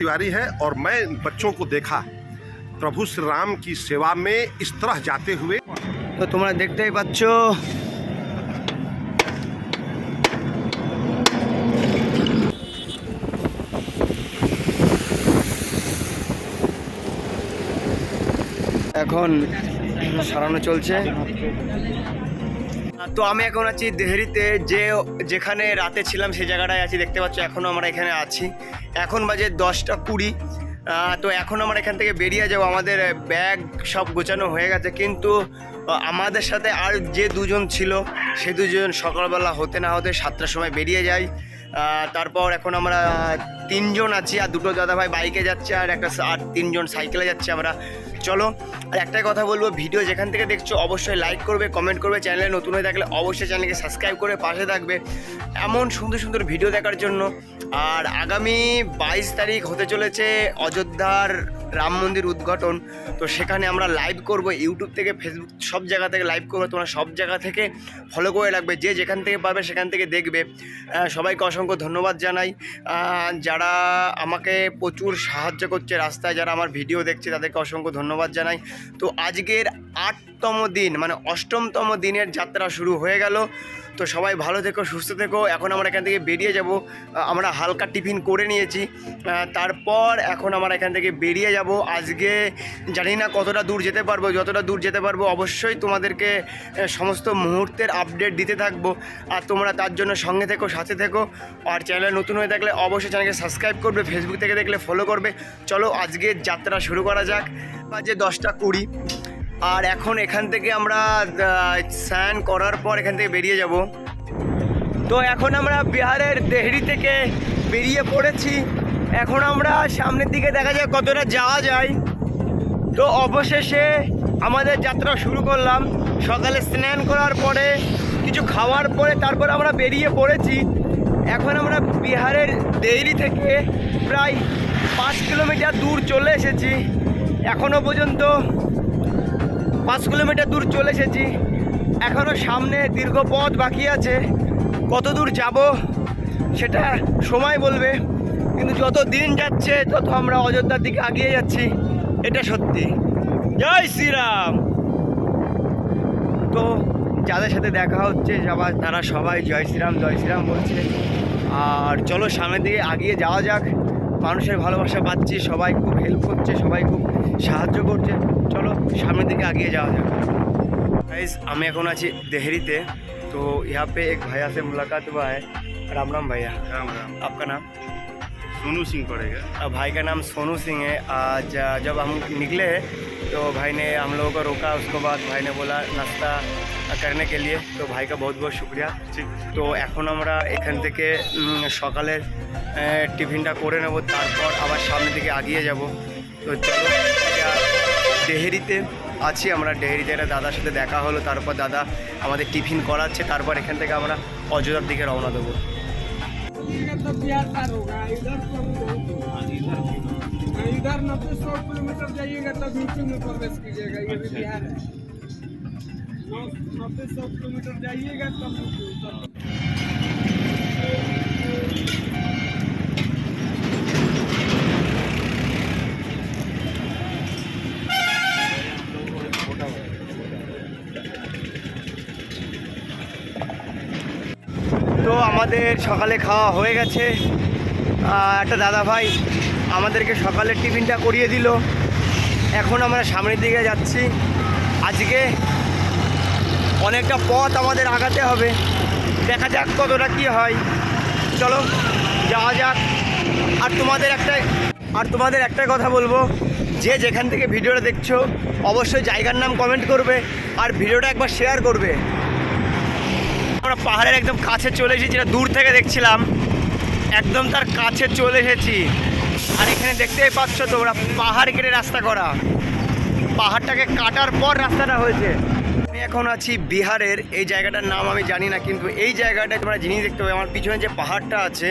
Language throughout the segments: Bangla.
तिवारी है और मैं बच्चों को देखा प्रभु श्री राम की सेवा में इस तरह जाते हुए। তো তোমরা দেখতেই পাচ্ছ এখন সারানো চলছে। তো আমি এখন আছি দেহরিতে, যেখানে রাতে ছিলাম সেই জায়গাটায় আছি। দেখতে পাচ্ছ এখনও আমরা এখানে আছি। এখন বাজে 10:20। তো এখন আমরা এখান থেকে বেরিয়ে যাবো। আমাদের ব্যাগ সব গোছানো হয়ে গেছে, কিন্তু আমাদের সাথে আর যে দুজন ছিল সে দুজন সকালবেলা হতে না হতে 7টার সময় বেরিয়ে যায়। তারপর এখন আমরা 3জন আছি, আর দুটো দাদাভাই বাইকে যাচ্ছে আর 3জন সাইকেলে যাচ্ছে। আমরা চলো। আর একটাই কথা বলবো, ভিডিও যেখান থেকে দেখছো অবশ্যই লাইক করবে, কমেন্ট করবে, চ্যানেলে নতুন হয়ে থাকলে অবশ্যই চ্যানেলকে সাবস্ক্রাইব করে পাশে থাকবে এমন সুন্দর সুন্দর ভিডিও দেখার জন্য। আর আগামী 22 তারিখ হতে চলেছে অযোধ্যার রাম মন্দির উদ্ঘাটন। তো সেখানে আমরা লাইভ করব, ইউটিউব থেকে, ফেসবুক, সব জায়গা থেকে লাইভ করবো। তোমরা সব জায়গা থেকে ফলো করে রাখবে, যে যেখান থেকে পারবে সেখান থেকে দেখবে। সবাইকে অসংখ্য ধন্যবাদ জানাই, যারা আমাকে প্রচুর সাহায্য করছে রাস্তায়, যারা আমার ভিডিও দেখছে তাদেরকে অসংখ্য ধন্যবাদ জানাই। তো আজকের 8তম দিন, মানে 8মতম দিনের যাত্রা শুরু হয়ে গেল। তো সবাই ভালো থেকো, সুস্থ থেকো। এখন আমরা এখান থেকে বেরিয়ে যাব। আমরা হালকা টিফিন করে নিয়েছি, তারপর এখন আমরা এখান থেকে বেরিয়ে যাব। আজকে জানি না কতটা দূর যেতে পারবো, যতটা দূর যেতে পারবো অবশ্যই তোমাদেরকে সমস্ত মুহূর্তের আপডেট দিতে থাকবো। আর তোমরা তার জন্য সঙ্গে থেকো, সাথে থেকো। আর চ্যানেলে নতুন হয়ে থাকলে অবশ্যই চ্যানেলকে সাবস্ক্রাইব করবে, ফেসবুক থেকে দেখলে ফলো করবে। চলো আজকের যাত্রা শুরু করা যাক। বাজে 10:20। আর এখন এখান থেকে আমরা স্নান করার পর এখান থেকে বেরিয়ে যাব। তো এখন আমরা বিহারের দেহরি থেকে বেরিয়ে পড়েছি। এখন আমরা সামনের দিকে দেখা যায় কতটা যাওয়া যায়। তো অবশেষে আমাদের যাত্রা শুরু করলাম। সকালে স্নান করার পরে কিছু খাওয়ার পরে তারপর আমরা বেরিয়ে পড়েছি। এখন আমরা বিহারের দেহরি থেকে প্রায় 5 কিলোমিটার দূর চলে এসেছি। এখনও পর্যন্ত 5 কিলোমিটার দূর চলে এসেছি। এখনও সামনে দীর্ঘ পথ বাকি আছে। কত দূর যাব সেটা সময় বলবে, কিন্তু যত দিন যাচ্ছে তত আমরা অযোধ্যার দিকে এগিয়ে যাচ্ছি, এটা সত্যি। জয় শ্রীরাম। তো যাদের সাথে দেখা হচ্ছে তারা সবাই জয় শ্রীরাম জয় শ্রীরাম বলছে। আর চলো সামনের দিকে এগিয়ে যাওয়া যাক। মানুষের ভালোবাসা পাচ্ছি, সবাই খুব হেল্প করছে, সবাই খুব সাহায্য করছে। চলো সামনের দিকে এগিয়ে যাওয়া যাক। गाइस আমি এখন আছি देहरी। तो यहाँ पे एक भैया से मुलाकात हुआ है। राम राम भैया। राम राम। आपका नाम? सोनू सिंह पड़ेगा। भाई का नाम सोनू सिंह है। आज जब हम निकले तो भाई ने हम लोगों को रोका, उसके बाद भाई ने बोला नाश्ता करने के लिए। तो भाई का बहुत बहुत शुक्रिया। तो এখন আমরা এখান থেকে সকালের টিফিনটা করে নেব, তারপর আবার সামনের দিকে এগিয়ে যাব। তো চলো দেহরিতে আছি আমরা। দেহরিতে একটা দাদার সাথে দেখা হলো, তারপর দাদা আমাদের টিফিন করাচ্ছে, তারপর এখান থেকে আমরা অযোধ্যার দিকে রওনা দেবো। इधर 90-100 किलोमीटर जाइएगा तब यूपी में प्रवेश कीजिएगा। ये भी बिहार है। 90-100 किलोमीटर जाइएगा तब তো আমাদের সকালে খাওয়া হয়ে গেছে। একটা দাদা ভাই আমাদেরকে সকালের টিফিনটা করিয়ে দিল। এখন আমরা সামনের দিকে যাচ্ছি। আজকে অনেকটা পথ আমাদের আগাতে হবে, দেখা যাক কতটা কী হয়। চলো যাওয়া যাক। আর তোমাদের একটাই কথা বলবো, যে যেখান থেকে ভিডিওটা দেখছো অবশ্যই জায়গার নাম কমেন্ট করবে আর ভিডিওটা একবার শেয়ার করবে। আমরা পাহাড়ের একদম কাছে চলে এসেছি, যেটা দূর থেকে দেখছিলাম, একদম তার কাছে চলে এসেছি। আর এখানে দেখতেই পাচ্ছ তোমরা পাহাড় কেটে রাস্তা করা, পাহাড়টাকে কাটার পর রাস্তাটা হয়েছে। আমি এখন আছি বিহারের, এই জায়গাটার নাম আমি জানি না, কিন্তু এই জায়গাটায় তোমরা জিনিস দেখতে পাবে। আমার পিছনে যে পাহাড়টা আছে,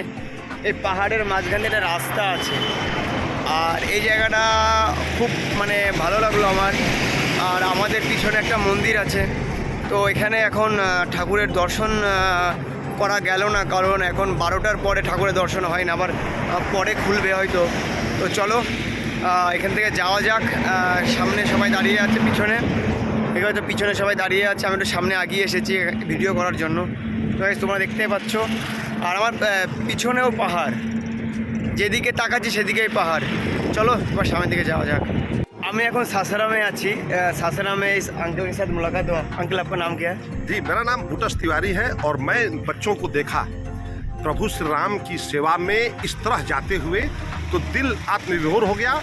এই পাহাড়ের মাঝখানে একটা রাস্তা আছে। আর এই জায়গাটা খুব মানে ভালো লাগলো আমার। আর আমাদের পিছনে একটা মন্দির আছে। তো এখানে এখন ঠাকুরের দর্শন করা গেল না, কারণ এখন 12টার পরে ঠাকুরের দর্শন হয় না, আবার পরে খুলবে হয়তো। তো চলো এখান থেকে যাওয়া যাক। সামনে সবাই দাঁড়িয়ে আছে, পিছনে এখানে তো পিছনে সবাই দাঁড়িয়ে আছে, আমি একটু সামনে আগিয়ে এসেছি ভিডিও করার জন্য। তো তোমরা দেখতেই পাচ্ছ, আর আমার পিছনেও পাহাড়, যেদিকে তাকাচ্ছি সেদিকেই পাহাড়। চলো এবার সামনের দিকে যাওয়া যাক। আমি এখন सासाराम আছি। सासाराम में इस अंकल के साथ मुलाकात हुआ। अंकल आपका नाम क्या है? जी, मेरा नाम भूटस तिवारी है और मैं इन बच्चों को देखा प्रभु श्री राम की सेवा में इस तरह जाते हुए तो दिल आत्मविभोर हो गया।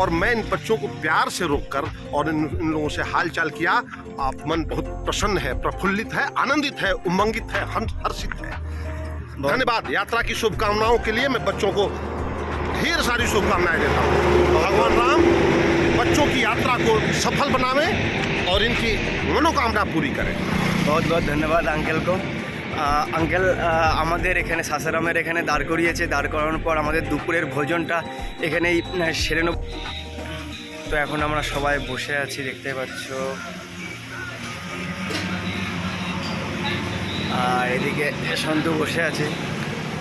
और मैं इन बच्चों को प्यार से रोककर और इन लोगों से हालचाल किया। आप मन बहुत प्रसन्न है, प्रफुल्लित है, आनंदित है, उमंगित है, हर्षित है। धन्यवाद। यात्रा की शुभकामनाओं के लिए मैं बच्चों को ढेर सारी शुभकामनाएं देता हूँ। भगवान राम बच्चों की यात्रा को सफल बनावे और इनकी मनोकामना पूरी करें। बहुत बहुत धन्यवाद अंकल को। আঙ্কেল আমাদের এখানে সাসারামের এখানে দাঁড় করিয়েছে, দাঁড় করানোর পর আমাদের দুপুরের ভোজনটা এখানেই সেরে নেব। তো এখন আমরা সবাই বসে আছি, দেখতে পাচ্ছ। আর এদিকে সন্তু বসে আছে।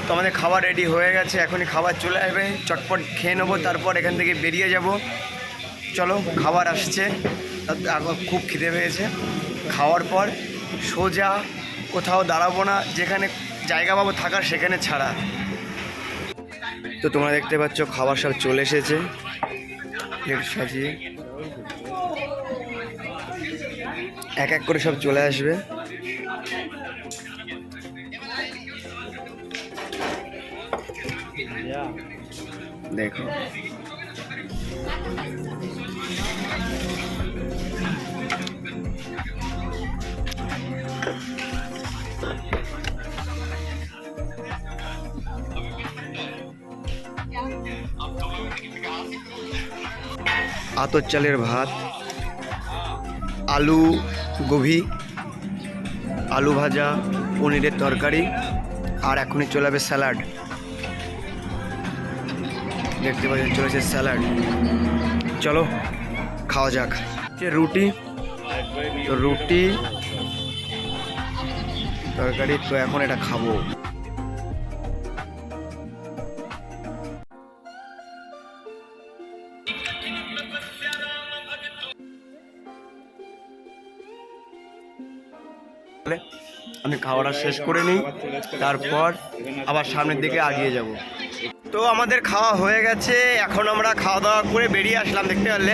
তো আমাদের খাবার রেডি হয়ে গেছে, এখনই খাবার চলে আসবে, চটপট খেয়ে নেবো, তারপর এখান থেকে বেরিয়ে যাব। চলো খাবার আসছে, খুব খিদে পেয়েছে। খাওয়ার পর সোজা কোথাও দাঁড়াবো না, যেখানে জায়গা পাবো থাকার সেখানে ছাড়া। তো তোমরা দেখতে পাচ্ছ খাবার সব চলে এসেছে, প্লেট সাজিয়ে এক এক করে সব চলে আসবে। দেখো আতর চালের ভাত, আলু গোভি, আলু ভাজা, পনিরের তরকারি, আর এখনই চলে যাবে স্যালাড। দেখতে পাচ্ছেন চলেছে স্যালাড। চলো খাওয়া যাক। রুটি, তো রুটি তরকারি, তো এখন এটা খাবো। আমি খাওয়াটা শেষ করে নিই, তারপর আবার সামনের দিকে এগিয়ে যাব। তো আমাদের খাওয়া হয়ে গেছে, এখন আমরা খাওয়া দাওয়া করে বেরিয়ে আসলাম। দেখতে পারলে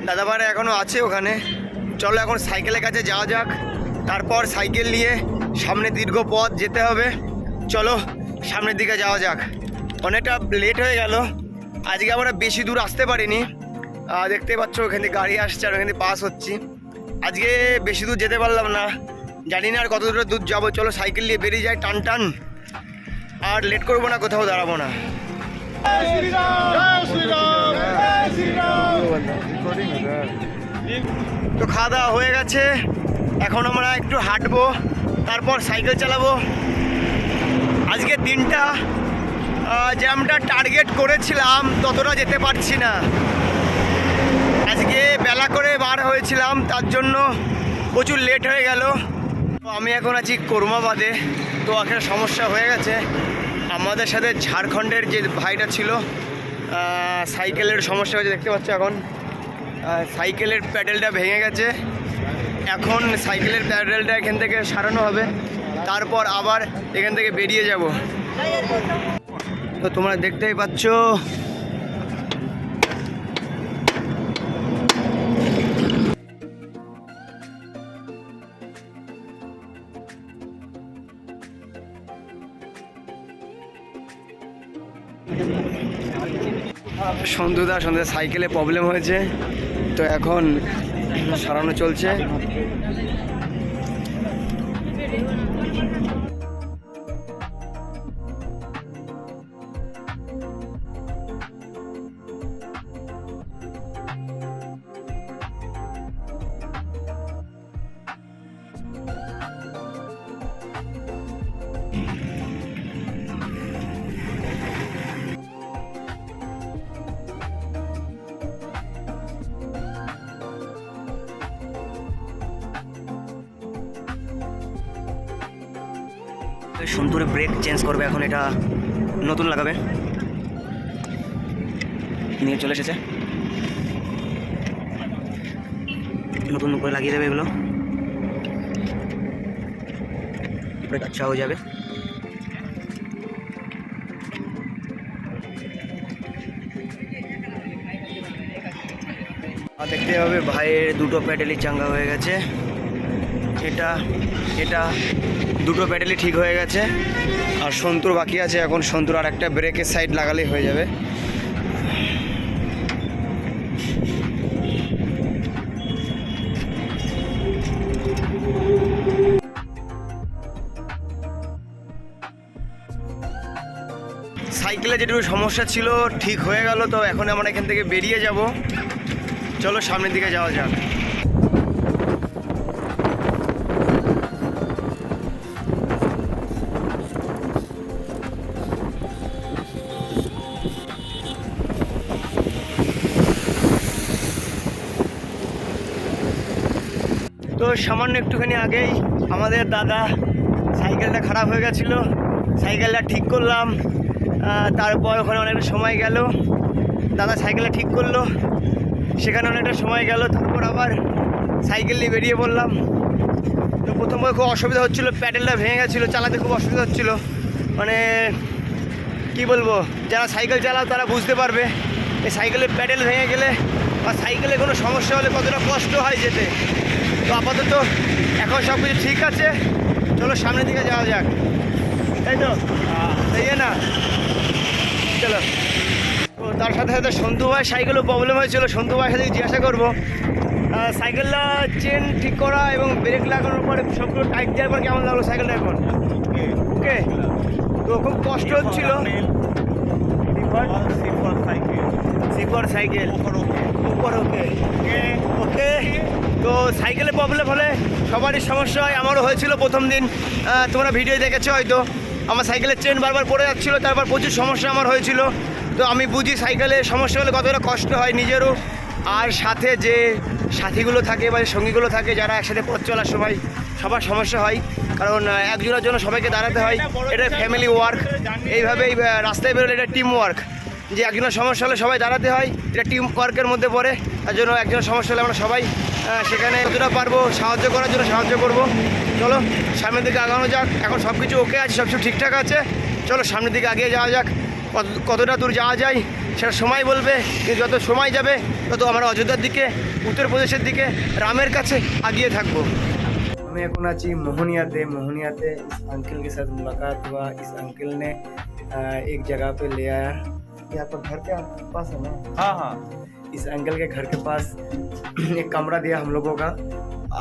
দাদাভাইরা এখনও আছে ওখানে। চলো এখন সাইকেলের কাছে যাওয়া যাক, তারপর সাইকেল নিয়ে সামনে দীর্ঘ পথ যেতে হবে। চলো সামনের দিকে যাওয়া যাক। অনেকটা লেট হয়ে গেল, আজকে আমরা বেশি দূর আসতে পারিনি। দেখতে পাচ্ছ ওখান থেকে গাড়ি আসছে আর ওখান থেকে পাস হচ্ছি। আজকে বেশি দূর যেতে পারলাম না, জানি না আর কত দূর যাবো। চলো সাইকেল নিয়ে বেরিয়ে যাই টান টান, আর লেট করবো না, কোথাও দাঁড়াবো না। তো খাওয়া দাওয়া হয়ে গেছে, এখন আমরা একটু হাঁটবো, তারপর সাইকেল চালাবো। আজকের দিনটা যে আমরা টার্গেট করেছিলাম ততটা যেতে পারছি না। আজকে বেলা করে বার হয়েছিলাম, তার জন্য প্রচুর লেট হয়ে গেল। তো আমি এখন আছি করমাবাদে। তো একটা সমস্যা হয়ে গেছে, আমাদের সাথে ঝাড়খণ্ডের যে ভাইটা ছিল, সাইকেলের সমস্যা হয়েছে। দেখতে পাচ্ছ এখন সাইকেলের প্যাডেলটা ভেঙে গেছে। এখন সাইকেলের প্যাডেলটা এখান থেকে সারানো হবে, তারপর আবার এখান থেকে বেরিয়ে যাব। তো তোমরা দেখতেই পাচ্ছ সন্ধ্যা সাইকেলে প্রবলেম হয়েছে, তো এখন সারানো চলছে। সুন্দর ব্রেক চেঞ্জ করবে, এখন এটা নতুন লাগাবে। নিয়ে চলে এসেছে, নতুন করে লাগিয়ে দেবে এগুলো, আচ্ছা হয়ে যাবে। দেখতে হবে ভাইয়ের দুটো প্যাডেলই চাঙ্গা হয়ে গেছে, এটা এটা দুটো প্যাডেলই ঠিক হয়ে গেছে, আর সন্তুর বাকি আছে। এখন সন্তুর আর একটা ব্রেকের সাইড লাগালেই হয়ে যাবে। সাইকেলে যেটুকু সমস্যা ছিল ঠিক হয়ে গেল, তো এখন আমরা এখান থেকে বেরিয়ে যাব। চলো সামনের দিকে যাওয়া যাক। তো সামান্য একটুখানি আগেই আমাদের দাদা সাইকেলটা খারাপ হয়ে গেছিলো, সাইকেলটা ঠিক করলাম। তারপর ওখানে অনেকটা সময় গেল, দাদা সাইকেলটা ঠিক করলো, সেখানে অনেকটা সময় গেল। তারপর আবার সাইকেল নিয়ে বেরিয়ে পড়লাম। তো প্রথমে খুব অসুবিধা হচ্ছিলো, প্যাডেলটা ভেঙে গেছিলো, চালাতে খুব অসুবিধা হচ্ছিলো। মানে কি বলবো, যারা সাইকেল চালাও তারা বুঝতে পারবে এই সাইকেলের প্যাডেল ভেঙে গেলে বা সাইকেলে কোনো সমস্যা হলে কতটা কষ্ট হয় যেতে। তো আপাতত এখন সব কিছু ঠিক আছে, চলো সামনের দিকে যাওয়া যাক, তাই তো? তাই না, চলো। তো তার সাথে সাথে সন্তু ভাই সাইকেলও প্রবলেম হয়েছিল, সন্তু ভাইয়ের সাথে জিজ্ঞাসা করবো। সাইকেলটা চেন ঠিক করা এবং ব্রেক লাগানোর পরে সবগুলো টাইট দেওয়ার পর কেমন লাগলো সাইকেলটা এখন? ওকে। তো খুব কষ্ট হচ্ছিল। সিফর সাইকেল উপর, ওকে ওকে। তো সাইকেলের প্রবলেম হলে সবারই সমস্যা হয়, আমারও হয়েছিল প্রথম দিন। তোমরা ভিডিও দেখেছো হয়তো, আমার সাইকেলের চেন বারবার পড়ে যাচ্ছিলো, তারপর প্রচুর সমস্যা আমার হয়েছিল। তো আমি বুঝি সাইকেলে সমস্যা হলে কতটা কষ্ট হয় নিজেরও, আর সাথে যে সাথীগুলো থাকে বা সঙ্গীগুলো থাকে যারা একসাথে পথ চলার সময় সবার সমস্যা হয়, কারণ একজনের জন্য সবাইকে দাঁড়াতে হয়। এটা ফ্যামিলি ওয়ার্ক, এইভাবেই রাস্তায় বেরোলে এটা টিম ওয়ার্ক, যে একজনের সমস্যা হলে সবাই দাঁড়াতে হয়, এটা টিম ওয়ার্কের মধ্যে পড়ে। তার জন্য একজনের সমস্যা হলে আমরা সবাই সেখানে যতটা পারবো সাহায্য করার জন্য সাহায্য করব। চলো সামনের দিকে আগানো যাক, এখন সব কিছু ওকে আছে, সব কিছু ঠিকঠাক আছে। চলো সামনের দিকে এগিয়ে যাওয়া যাক। কতটা দূর যাওয়া যায় সেটা সময় বলবে, কিন্তু যত সময় যাবে তত আমরা অযোধ্যার দিকে, উত্তরপ্রদেশের দিকে, রামের কাছে এগিয়ে থাকবো। আমি এখন আছি মোহনিয়াতে। মোহনিয়াতে इस अंकल के साथ मुलाकात हुआ। इस अंकल ने एक जगह पे ले आया, यहाँ पर घर के पास है ना? हाँ हाँ, इस अंकल के घर के पास एक कमरा दिया हम लोगों का।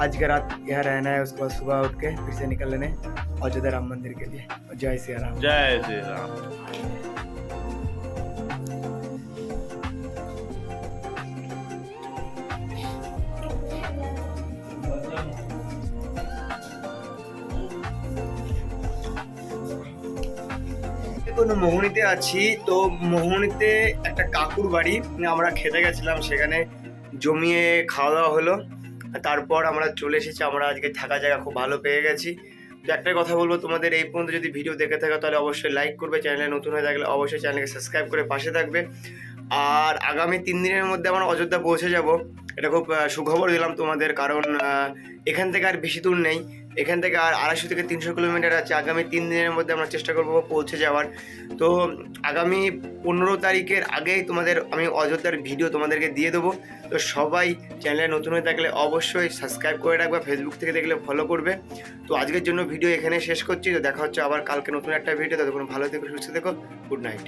आज का रात यहाँ रहना है, उसके बाद सुबह उठ के फिर से निकल लेने अयोध्या राम मंदिर के लिए। जय श्री राम। जय श्री राम। এখন মোহনীতে আছি। তো মোহনীতে একটা কাকুর বাড়ি, আমরা খেতে গেছিলাম, সেখানে জমিয়ে খাওয়া দাওয়া হলো। তারপর আমরা চলে এসেছি, আমরা আজকে থাকা জায়গা খুব ভালো পেয়ে গেছি। তো একটাই কথা বলবো, তোমাদের এই পর্যন্ত যদি ভিডিও দেখে থাকো তাহলে অবশ্যই লাইক করবে, চ্যানেলে নতুন হয়ে থাকলে অবশ্যই চ্যানেলকে সাবস্ক্রাইব করে পাশে থাকবে। আর আগামী 3 দিনের মধ্যে আমরা অযোধ্যা পৌঁছে যাব, এটা খুব সুখবর দিলাম তোমাদের, কারণ এখান থেকে আর বেশি দূর নেই, এখান থেকে আর 250 থেকে 300 কিলোমিটার আছে। আগামী 3 দিনের মধ্যে আমরা চেষ্টা করবো পৌঁছে যাওয়ার। তো আগামী 15 তারিখের আগেই তোমাদের আমি অযোধ্যার ভিডিও তোমাদেরকে দিয়ে দেবো। তো সবাই চ্যানেলে নতুন হয়ে থাকলে অবশ্যই সাবস্ক্রাইব করে রাখবে, ফেসবুক থেকে দেখলে ফলো করবে। তো আজকের জন্য ভিডিও এখানে শেষ করছি। তো দেখা হচ্ছে আবার কালকে নতুন একটা ভিডিও। ততক্ষণ ভালো থেকো, সুস্থ থেকো, গুড নাইট।